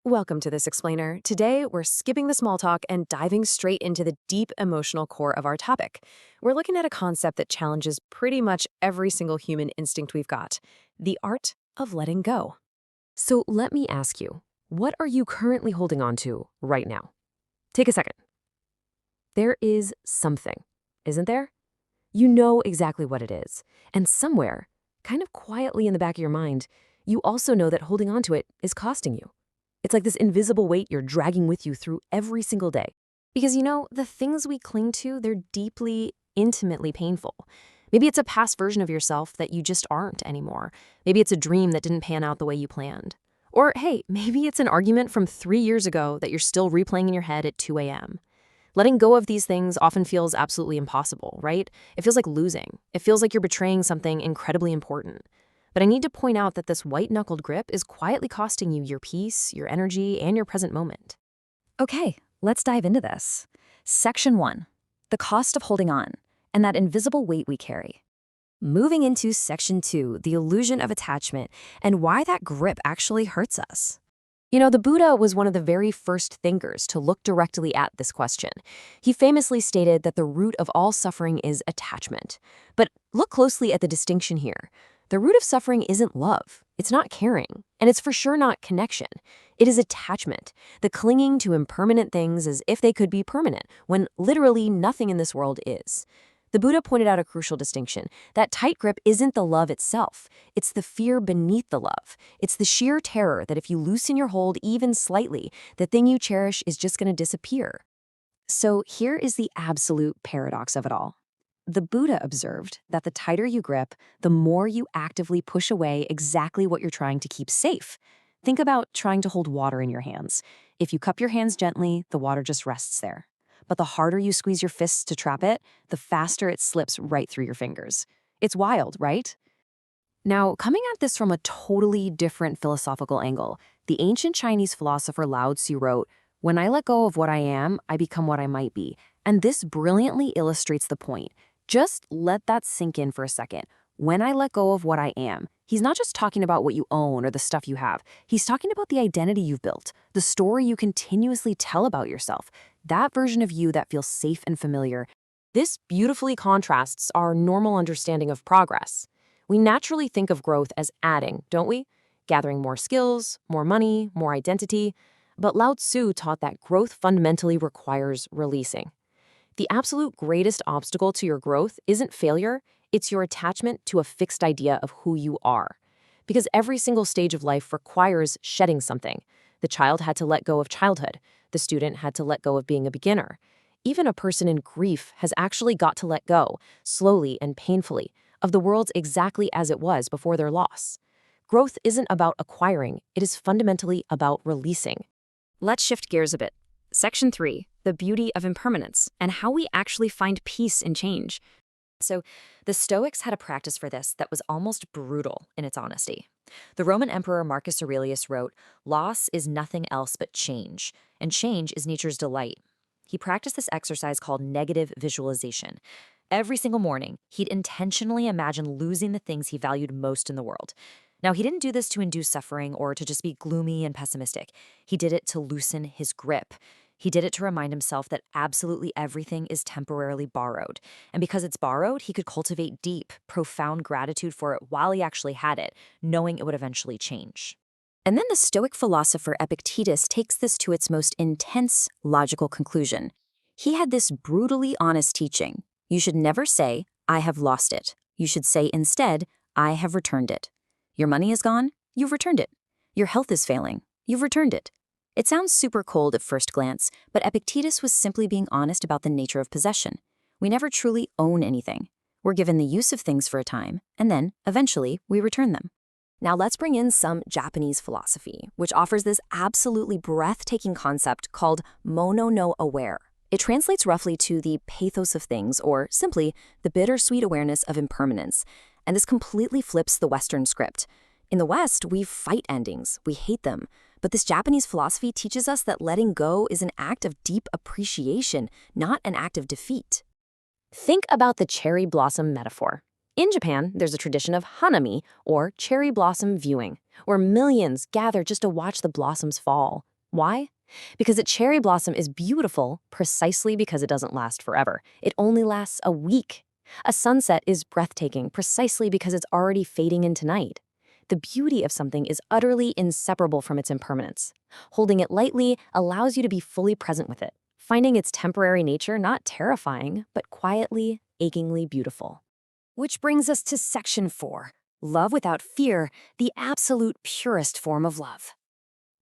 Welcome to this explainer. Today, we're skipping the small talk and diving straight into the deep emotional core of our topic. We're looking at a concept that challenges pretty much every single human instinct we've got, the art of letting go. So let me ask you, what are you currently holding on to right now? Take a second. There is something, isn't there? You know exactly what it is. And somewhere, kind of quietly in the back of your mind, you also know that holding on to it is costing you. It's like this invisible weight you're dragging with you through every single day. Because the things we cling to, they're deeply, intimately painful. Maybe it's a past version of yourself that you just aren't anymore. Maybe it's a dream that didn't pan out the way you planned. Or, hey, maybe it's an argument from 3 years ago that you're still replaying in your head at 2 a.m. Letting go of these things often feels absolutely impossible, right? It feels like losing. It feels like you're betraying something incredibly important. But I need to point out that this white-knuckled grip is quietly costing you your peace, your energy, and your present moment. Okay, let's dive into this. Section 1, the cost of holding on, and that invisible weight we carry. Moving into Section 2, the illusion of attachment, and why that grip actually hurts us. The Buddha was one of the very first thinkers to look directly at this question. He famously stated that the root of all suffering is attachment. But look closely at the distinction here. The root of suffering isn't love. It's not caring. And it's for sure not connection. It is attachment, the clinging to impermanent things as if they could be permanent, when literally nothing in this world is. The Buddha pointed out a crucial distinction. That tight grip isn't the love itself. It's the fear beneath the love. It's the sheer terror that if you loosen your hold even slightly, the thing you cherish is just going to disappear. So here is the absolute paradox of it all. The Buddha observed that the tighter you grip, the more you actively push away exactly what you're trying to keep safe. Think about trying to hold water in your hands. If you cup your hands gently, the water just rests there. But the harder you squeeze your fists to trap it, the faster it slips right through your fingers. It's wild, right? Now, coming at this from a totally different philosophical angle, the ancient Chinese philosopher Lao Tzu wrote, "When I let go of what I am, I become what I might be." And this brilliantly illustrates the point. Just let that sink in for a second. When I let go of what I am, he's not just talking about what you own or the stuff you have. He's talking about the identity you've built, the story you continuously tell about yourself, that version of you that feels safe and familiar. This beautifully contrasts our normal understanding of progress. We naturally think of growth as adding, don't we? Gathering more skills, more money, more identity. But Lao Tzu taught that growth fundamentally requires releasing. The absolute greatest obstacle to your growth isn't failure, it's your attachment to a fixed idea of who you are. Because every single stage of life requires shedding something. The child had to let go of childhood. The student had to let go of being a beginner. Even a person in grief has actually got to let go, slowly and painfully, of the world exactly as it was before their loss. Growth isn't about acquiring, it is fundamentally about releasing. Let's shift gears a bit. Section 3, the beauty of impermanence, and how we actually find peace in change. So, the Stoics had a practice for this that was almost brutal in its honesty. The Roman Emperor Marcus Aurelius wrote, "Loss is nothing else but change, and change is nature's delight." He practiced this exercise called negative visualization. Every single morning, he'd intentionally imagine losing the things he valued most in the world. Now, he didn't do this to induce suffering or to just be gloomy and pessimistic. He did it to loosen his grip. He did it to remind himself that absolutely everything is temporarily borrowed. And because it's borrowed, he could cultivate deep, profound gratitude for it while he actually had it, knowing it would eventually change. And then the Stoic philosopher Epictetus takes this to its most intense, logical conclusion. He had this brutally honest teaching. You should never say, "I have lost it." You should say instead, "I have returned it." Your money is gone? You've returned it. Your health is failing? You've returned it. It sounds super cold at first glance, but Epictetus was simply being honest about the nature of possession. We never truly own anything. We're given the use of things for a time, and then, eventually, we return them. Now let's bring in some Japanese philosophy, which offers this absolutely breathtaking concept called mono no aware. It translates roughly to the pathos of things, or simply the bittersweet awareness of impermanence. And this completely flips the Western script. In the West, we fight endings, we hate them. But this Japanese philosophy teaches us that letting go is an act of deep appreciation, not an act of defeat. Think about the cherry blossom metaphor. In Japan, there's a tradition of hanami, or cherry blossom viewing, where millions gather just to watch the blossoms fall. Why? Because a cherry blossom is beautiful precisely because it doesn't last forever. It only lasts a week. A sunset is breathtaking precisely because it's already fading into night. The beauty of something is utterly inseparable from its impermanence. Holding it lightly allows you to be fully present with it, finding its temporary nature not terrifying, but quietly, achingly beautiful. Which brings us to section 4, love without fear, the absolute purest form of love.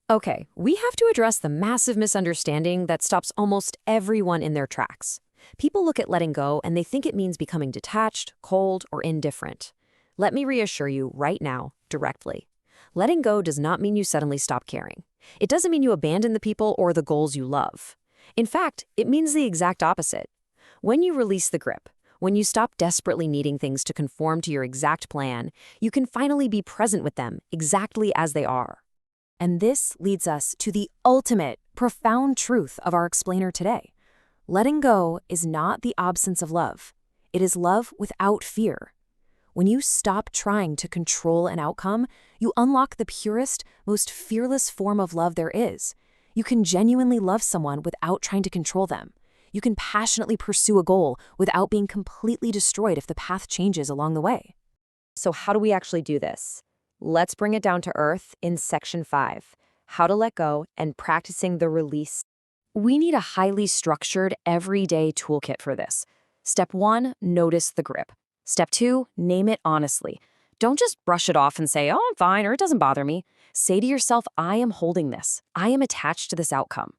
Okay, we have to address the massive misunderstanding that stops almost everyone in their tracks. People look at letting go and they think it means becoming detached, cold, or indifferent. Let me reassure you right now, directly. Letting go does not mean you suddenly stop caring. It doesn't mean you abandon the people or the goals you love. In fact, it means the exact opposite. When you release the grip, when you stop desperately needing things to conform to your exact plan, you can finally be present with them exactly as they are. And this leads us to the ultimate, profound truth of our explainer today. Letting go is not the absence of love. It is love without fear. When you stop trying to control an outcome, you unlock the purest, most fearless form of love there is. You can genuinely love someone without trying to control them. You can passionately pursue a goal without being completely destroyed if the path changes along the way. So how do we actually do this? Let's bring it down to earth in section 5, how to let go and practicing the release. We need a highly structured, everyday toolkit for this. Step 1, notice the grip. Step 2, name it honestly. Don't just brush it off and say, oh, I'm fine, or it doesn't bother me. Say to yourself, I am holding this. I am attached to this outcome.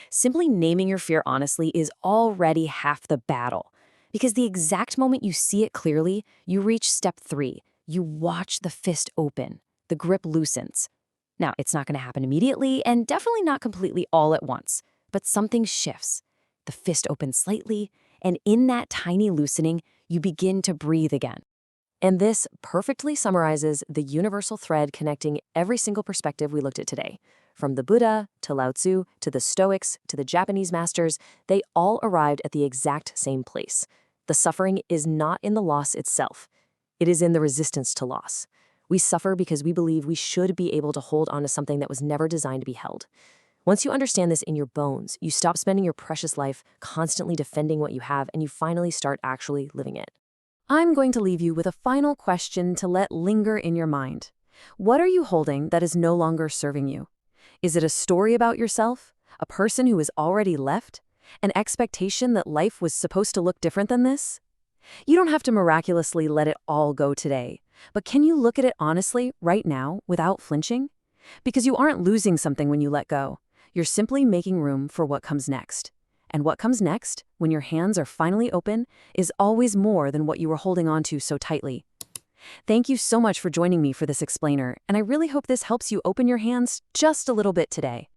Simply naming your fear honestly is already half the battle. Because the exact moment you see it clearly, you reach step 3. You watch the fist open. The grip loosens. Now, it's not going to happen immediately and definitely not completely all at once, but something shifts. The fist opens slightly, and in that tiny loosening, you begin to breathe again. And this perfectly summarizes the universal thread connecting every single perspective we looked at today. From the Buddha, to Lao Tzu, to the Stoics, to the Japanese masters, they all arrived at the exact same place. The suffering is not in the loss itself. It is in the resistance to loss. We suffer because we believe we should be able to hold on to something that was never designed to be held. Once you understand this in your bones, you stop spending your precious life constantly defending what you have, and you finally start actually living it. I'm going to leave you with a final question to let linger in your mind. What are you holding that is no longer serving you? Is it a story about yourself? A person who has already left? An expectation that life was supposed to look different than this? You don't have to miraculously let it all go today, but can you look at it honestly right now without flinching? Because you aren't losing something when you let go. You're simply making room for what comes next. And what comes next, when your hands are finally open, is always more than what you were holding on to so tightly. Thank you so much for joining me for this explainer, and I really hope this helps you open your hands just a little bit today.